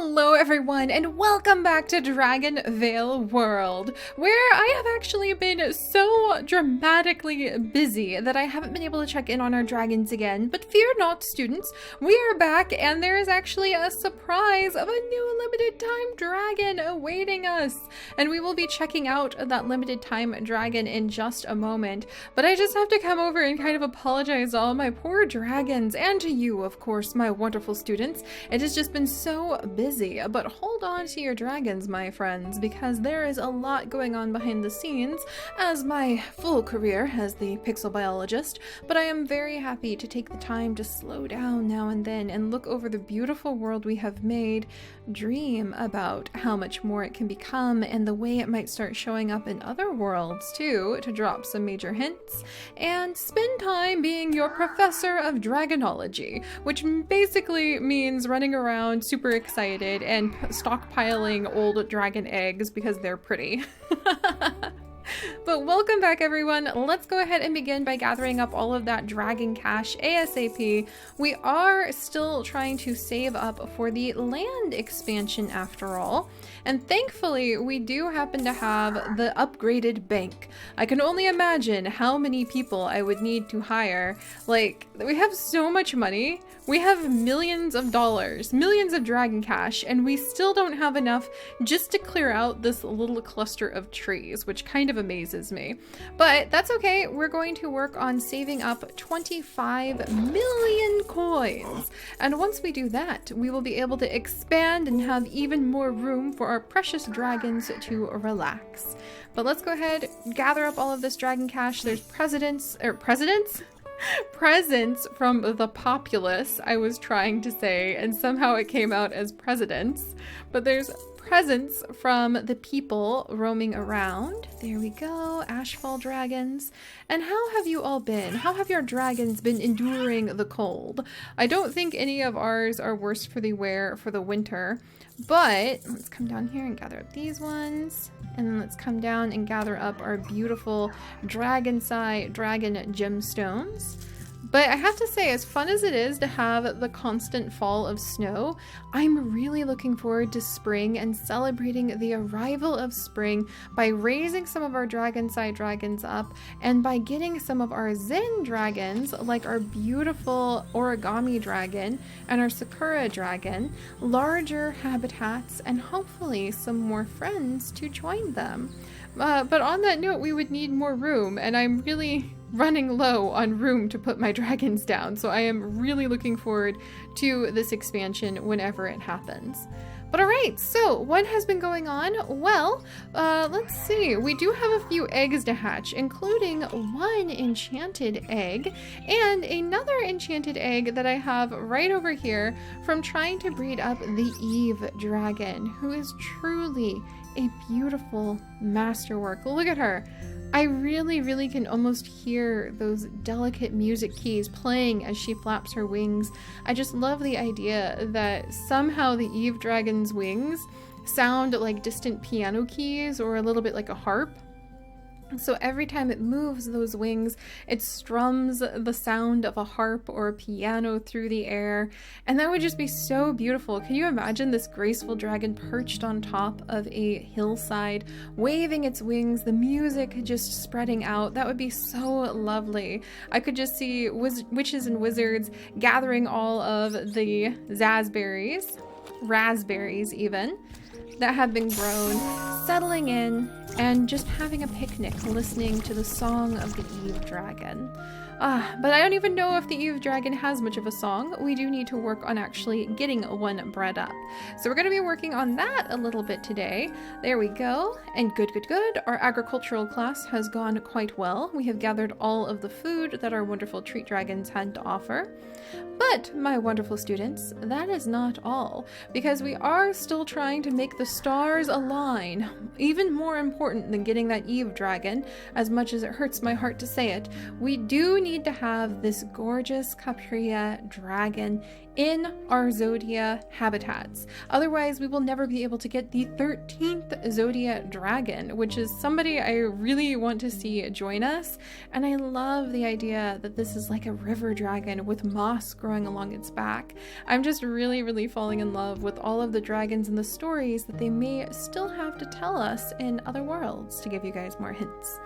Hello everyone, and welcome back to DragonVale World, where I have actually been so dramatically busy that I haven't been able to check in on our dragons again. But fear not, students, we are back, and there is actually a surprise of a new limited time dragon awaiting us. And we will be checking out that limited time dragon in just a moment. But I just have to come over and kind of apologize to all my poor dragons, and to you, of course, my wonderful students. It has just been so busy, but hold on to your dragons, my friends, because there is a lot going on behind the scenes as my full career as the pixel biologist. But I am very happy to take the time to slow down now and then and look over the beautiful world we have made, dream about how much more it can become and the way it might start showing up in other worlds too, to drop some major hints, and spend time being your professor of dragonology, which basically means running around super excited and stockpiling old dragon eggs because they're pretty. But welcome back, everyone. Let's go ahead and begin by gathering up all of that dragon cash ASAP. We are still trying to save up for the land expansion after all. And thankfully, we do happen to have the upgraded bank. I can only imagine how many people I would need to hire. Like, we have so much money. We have millions of dollars, millions of dragon cash, and we still don't have enough just to clear out this little cluster of trees, which kind of amazes me. But that's okay. We're going to work on saving up 25 million coins. And once we do that, we will be able to expand and have even more room for our precious dragons to relax. But let's go ahead, gather up all of this dragon cash. There's presents from the populace, I was trying to say, and somehow it came out as presidents. But there's presents from the people roaming around. There we go, Ashfall dragons. And how have you all been? How have your dragons been enduring the cold? I don't think any of ours are worse for the wear for the winter. But let's come down here and gather up these ones. And then let's come down and gather up our beautiful dragon gemstones. But I have to say, as fun as it is to have the constant fall of snow, I'm really looking forward to spring and celebrating the arrival of spring by raising some of our dragons up and by getting some of our Zen dragons, like our beautiful origami dragon and our Sakura dragon, larger habitats and hopefully some more friends to join them. But on that note, we would need more room, and I'm really running low on room to put my dragons down, so I am really looking forward to this expansion whenever it happens. But alright, so what has been going on? Well, let's see. We do have a few eggs to hatch, including one enchanted egg and another enchanted egg that I have right over here from trying to breed up the Eve dragon, who is truly a beautiful masterwork. Look at her. I really can almost hear those delicate music keys playing as she flaps her wings. I just love the idea that somehow the Eve dragon's wings sound like distant piano keys or a little bit like a harp. So every time it moves those wings, it strums the sound of a harp or a piano through the air. And that would just be so beautiful. Can you imagine this graceful dragon perched on top of a hillside, waving its wings, the music just spreading out? That would be so lovely. I could just see witches and wizards gathering all of the raspberries even, that have been grown, settling in, and just having a picnic, listening to the song of the Eve dragon. But I don't even know if the Eve dragon has much of a song. We do need to work on actually getting one bred up. So we're going to be working on that a little bit today. There we go. And good. Our agricultural class has gone quite well. We have gathered all of the food that our wonderful treat dragons had to offer. But, my wonderful students, that is not all, because we are still trying to make the stars align. Even more important than getting that Eve dragon, as much as it hurts my heart to say it, we do need to have this gorgeous Capria dragon in our Zodia habitats. Otherwise, we will never be able to get the 13th Zodia dragon, which is somebody I really want to see join us. And I love the idea that this is like a river dragon with moss growing along its back. I'm just really, really falling in love with all of the dragons and the stories that they may still have to tell us in other worlds, to give you guys more hints.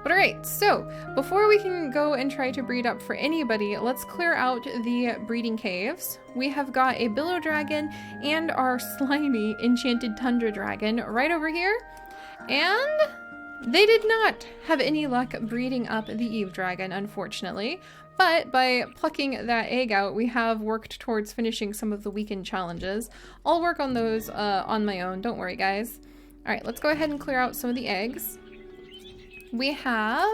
But alright, so before we can go and try to breed up for anybody, let's clear out the breeding caves. We have got a billow dragon and our slimy enchanted tundra dragon right over here. And they did not have any luck breeding up the Eve dragon, unfortunately. But by plucking that egg out, we have worked towards finishing some of the weekend challenges. I'll work on those on my own, don't worry guys. Alright, let's go ahead and clear out some of the eggs. We have,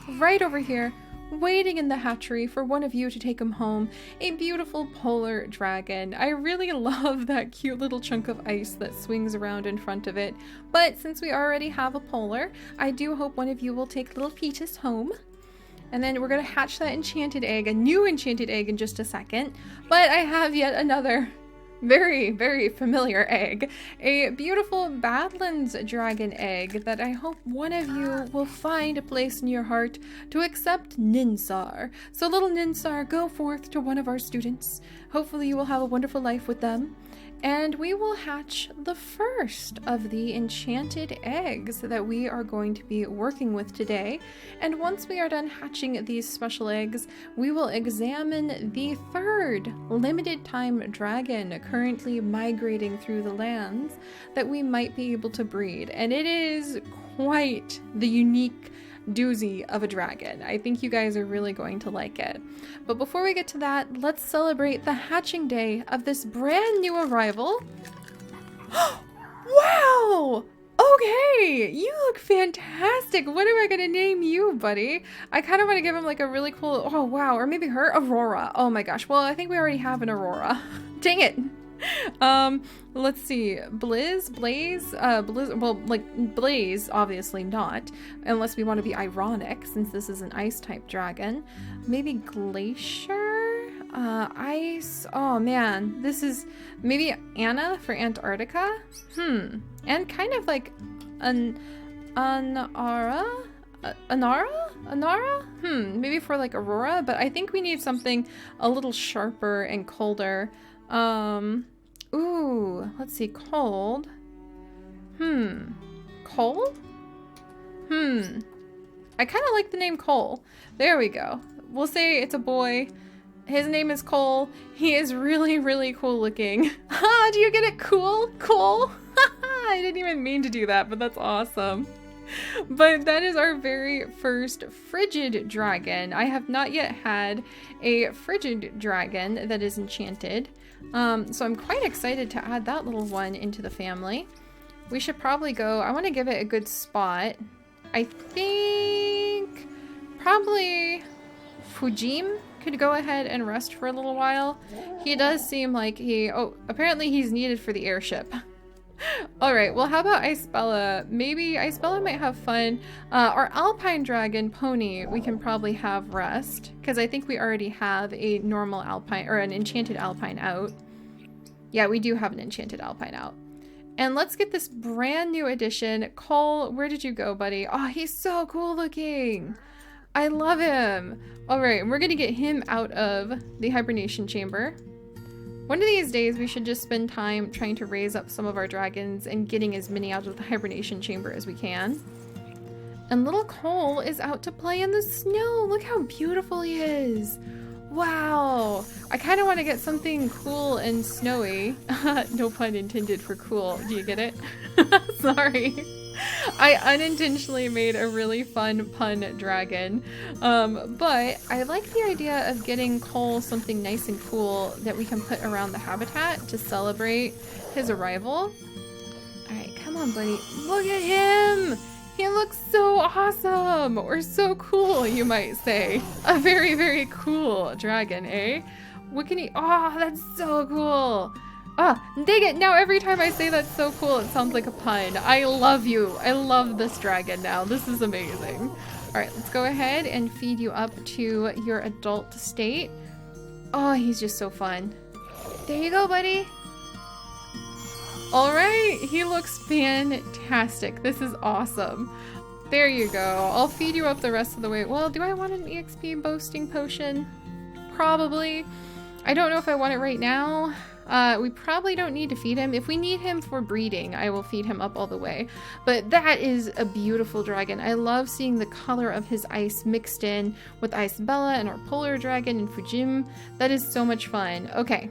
right over here, waiting in the hatchery for one of you to take him home, a beautiful polar dragon. I really love that cute little chunk of ice that swings around in front of it. But since we already have a polar, I do hope one of you will take little Peaches home. And then we're going to hatch that enchanted egg, a new enchanted egg in just a second. But I have yet another very, very familiar egg. A beautiful Badlands dragon egg that I hope one of you will find a place in your heart to accept Ninsar. So little Ninsar, go forth to one of our students. Hopefully you will have a wonderful life with them. And we will hatch the first of the enchanted eggs that we are going to be working with today. And once we are done hatching these special eggs, we will examine the third limited time dragon currently migrating through the lands that we might be able to breed. And it is quite the unique doozy of a dragon. I think you guys are really going to like it. But before we get to that, let's celebrate the hatching day of this brand new arrival. Wow! Okay, you look fantastic. What am I gonna name you, buddy? I kind of want to give him like a really cool, oh wow, or maybe her, Aurora. Oh my gosh, well I think we already have an Aurora. Dang it. Let's see, Blaze, well, like, Blaze, obviously not, unless we want to be ironic, since this is an ice-type dragon. Maybe Glacier? Ice? Oh, man, this is, maybe Anna for Antarctica? And kind of like, Anara? Maybe for, like, Aurora, but I think we need something a little sharper and colder. Ooh, let's see, cold. Cole? I kind of like the name Cole. There we go. We'll say it's a boy. His name is Cole. He is really, really cool looking. Ah, do you get it? Cool? Cole? I didn't even mean to do that, but that's awesome. But that is our very first Frigid dragon. I have not yet had a Frigid dragon that is enchanted. So I'm quite excited to add that little one into the family. We should probably go, I want to give it a good spot. I think probably Fujim could go ahead and rest for a little while. He does seem like apparently he's needed for the airship. Alright, well how about Icebella? Maybe Icebella might have fun. Our Alpine Dragon Pony we can probably have rest, because I think we already have a normal Alpine, or an Enchanted Alpine out. Yeah, we do have an Enchanted Alpine out. And let's get this brand new addition. Cole, where did you go, buddy? Oh, he's so cool looking. I love him. Alright, we're gonna get him out of the hibernation chamber. One of these days, we should just spend time trying to raise up some of our dragons and getting as many out of the hibernation chamber as we can. And little Cole is out to play in the snow. Look how beautiful he is. Wow. I kind of want to get something cool and snowy. No pun intended for cool. Do you get it? Sorry. I unintentionally made a really fun pun dragon, but I like the idea of getting Cole something nice and cool that we can put around the habitat to celebrate his arrival. Alright, come on buddy, look at him! He looks so awesome, or so cool you might say. A very, very cool dragon, eh? What can he, oh that's so cool! Ah, dang it, now every time I say that's so cool, it sounds like a pun. I love you. I love this dragon now. This is amazing. All right, let's go ahead and feed you up to your adult state. Oh, he's just so fun. There you go, buddy. All right, he looks fantastic. This is awesome. There you go. I'll feed you up the rest of the way. Well, do I want an EXP boasting potion? Probably. I don't know if I want it right now. We probably don't need to feed him. If we need him for breeding, I will feed him up all the way. But that is a beautiful dragon. I love seeing the color of his ice mixed in with Ice Bella and our polar dragon and Frigid. That is so much fun. Okay.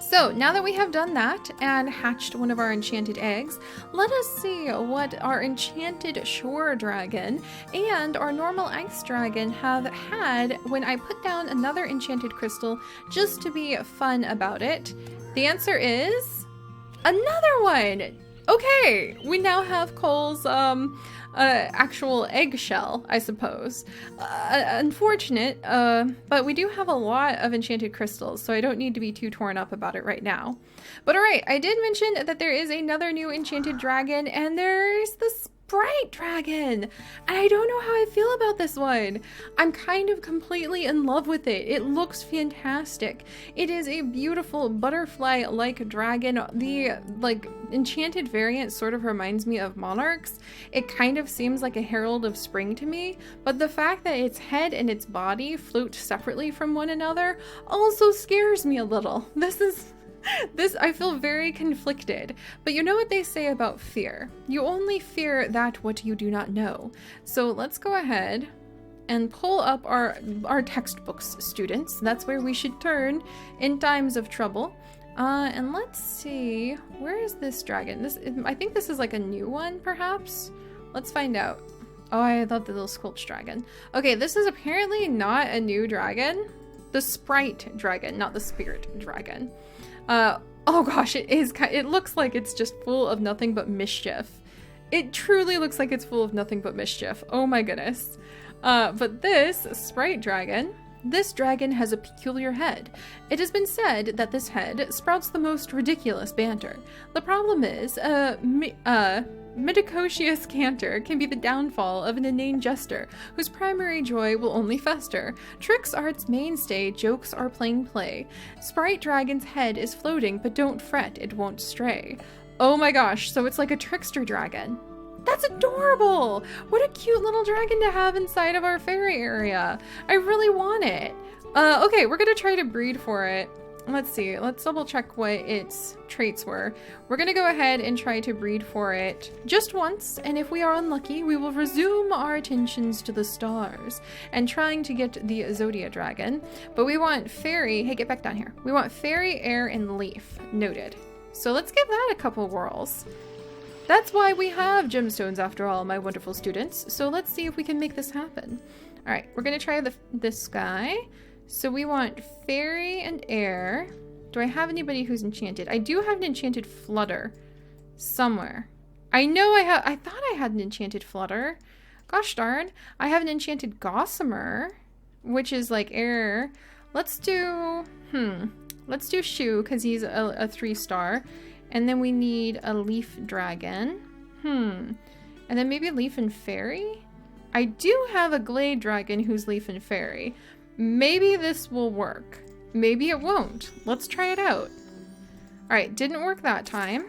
So now that we have done that and hatched one of our enchanted eggs, let us see what our enchanted shore dragon and our normal ice dragon have had when I put down another enchanted crystal just to be fun about it. The answer is another one. Okay, we now have Cole's actual eggshell, I suppose. Unfortunate, but we do have a lot of enchanted crystals, so I don't need to be too torn up about it right now. But alright, I did mention that there is another new enchanted dragon, and there's the Sprite dragon. And I don't know how I feel about this one. I'm kind of completely in love with it. It looks fantastic. It is a beautiful butterfly-like dragon. The enchanted variant sort of reminds me of monarchs. It kind of seems like a herald of spring to me, but the fact that its head and its body float separately from one another also scares me a little. This I feel very conflicted, but you know what they say about fear. You only fear that what you do not know. So let's go ahead and pull up our textbooks, students. That's where we should turn in times of trouble. And let's see, where is this dragon? I think this is like a new one, perhaps? Let's find out. Oh, I love the little sculpted dragon. Okay, this is apparently not a new dragon. The Sprite dragon, not the spirit dragon. Oh gosh, it looks like it's just full of nothing but mischief. It truly looks like it's full of nothing but mischief. Oh my goodness. But this Sprite dragon, this dragon has a peculiar head. It has been said that this head sprouts the most ridiculous banter. The problem is, Midicocious canter can be the downfall of an inane jester, whose primary joy will only fester. Tricks are its mainstay, jokes are plain play. Sprite dragon's head is floating, but don't fret, it won't stray. Oh my gosh, so it's like a trickster dragon. That's adorable! What a cute little dragon to have inside of our fairy area. I really want it. Okay, we're gonna try to breed for it. Let's see, let's double check what its traits were. We're gonna go ahead and try to breed for it just once, and if we are unlucky, we will resume our attentions to the stars and trying to get the Zodia dragon. But we want fairy, hey, get back down here. We want fairy, air, and leaf. Noted. So let's give that a couple whirls. That's why we have gemstones after all, my wonderful students. So let's see if we can make this happen. All right, we're gonna try this guy. So we want fairy and air. Do I have anybody who's enchanted? I do have an enchanted flutter somewhere. I know I thought I had an enchanted flutter. Gosh darn. I have an enchanted gossamer, which is like air. Let's do Shu, because he's a 3-star. And then we need a leaf dragon. And then maybe leaf and fairy? I do have a glade dragon who's leaf and fairy. Maybe this will work. Maybe it won't. Let's try it out. Alright, didn't work that time.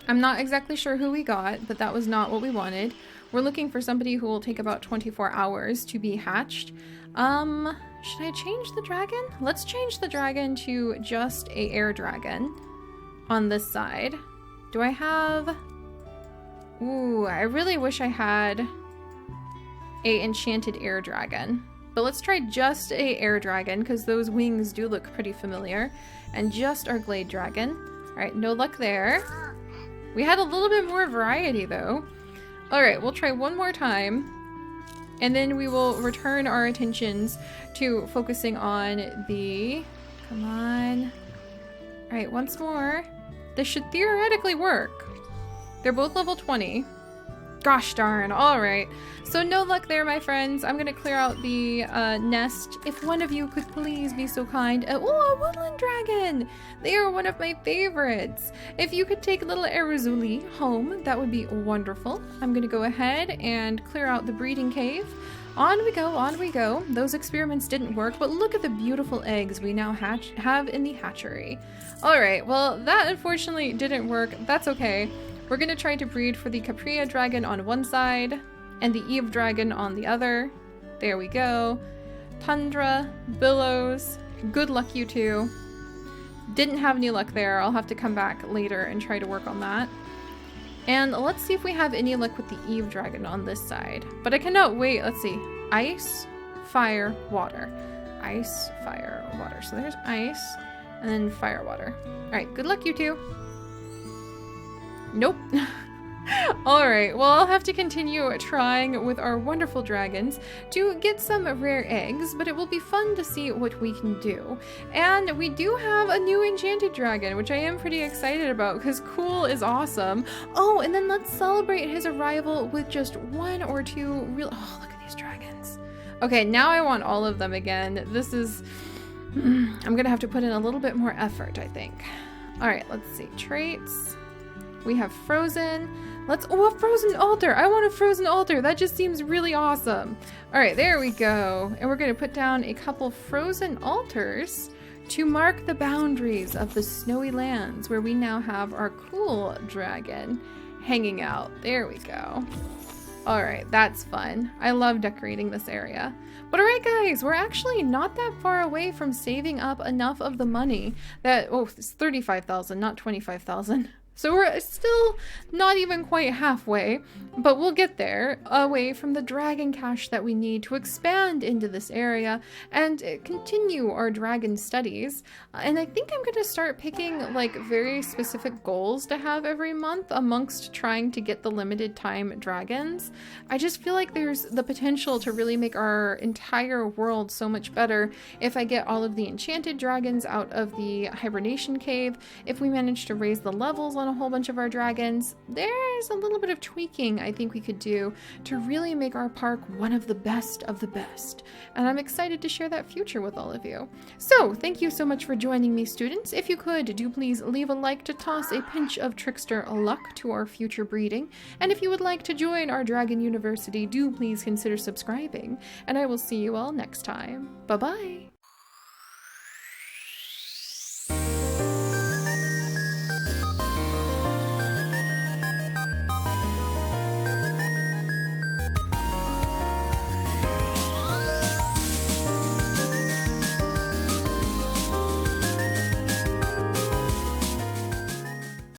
I'm not exactly sure who we got, but that was not what we wanted. We're looking for somebody who will take about 24 hours to be hatched. Should I change the dragon? Let's change the dragon to just a air dragon on this side. Do I have... Ooh, I really wish I had a enchanted air dragon. But let's try just a air dragon, because those wings do look pretty familiar. And just our glade dragon. Alright, no luck there. We had a little bit more variety, though. Alright, we'll try one more time. And then we will return our attentions to focusing on the... Come on. Alright, once more. This should theoretically work. They're both level 20. Gosh darn. All right. So no luck there, my friends. I'm going to clear out the nest. If one of you could please be so kind. Oh, a woodland dragon. They are one of my favorites. If you could take little Arizuli home, that would be wonderful. I'm going to go ahead and clear out the breeding cave. On we go, on we go. Those experiments didn't work, but look at the beautiful eggs we now have in the hatchery. All right, well, that unfortunately didn't work. That's okay. We're gonna try to breed for the Capria dragon on one side and the Eve dragon on the other. There we go. Tundra, Billows, good luck you two. Didn't have any luck there. I'll have to come back later and try to work on that. And let's see if we have any luck with the Eve dragon on this side. But I cannot wait. Let's see. Ice, fire, water. Ice, fire, water. So there's ice and then fire, water. All right, good luck you two. Nope. All right, well, I'll have to continue trying with our wonderful dragons to get some rare eggs, but it will be fun to see what we can do. And we do have a new enchanted dragon, which I am pretty excited about because cool is awesome. Oh, and then let's celebrate his arrival with just one or two real... Oh, look at these dragons. Okay, now I want all of them again. This is... I'm gonna have to put in a little bit more effort, I think. All right, let's see. Traits. We have frozen. Oh, a frozen altar. I want a frozen altar. That just seems really awesome. All right, there we go. And we're going to put down a couple frozen altars to mark the boundaries of the snowy lands where we now have our cool dragon hanging out. There we go. All right, that's fun. I love decorating this area. But all right, guys, we're actually not that far away from saving up enough of the money that, oh, it's 35,000, not 25,000. So we're still not even quite halfway, but we'll get there, away from the dragon cache that we need to expand into this area and continue our dragon studies. And I think I'm going to start picking like very specific goals to have every month amongst trying to get the limited time dragons. I just feel like there's the potential to really make our entire world so much better if I get all of the enchanted dragons out of the hibernation cave, if we manage to raise the levels on a whole bunch of our dragons. There's a little bit of tweaking I think we could do to really make our park one of the best of the best. And I'm excited to share that future with all of you. So thank you so much for joining me, students. If you could, do please leave a like to toss a pinch of trickster luck to our future breeding. And if you would like to join our Dragon University, do please consider subscribing. And I will see you all next time. Bye-bye.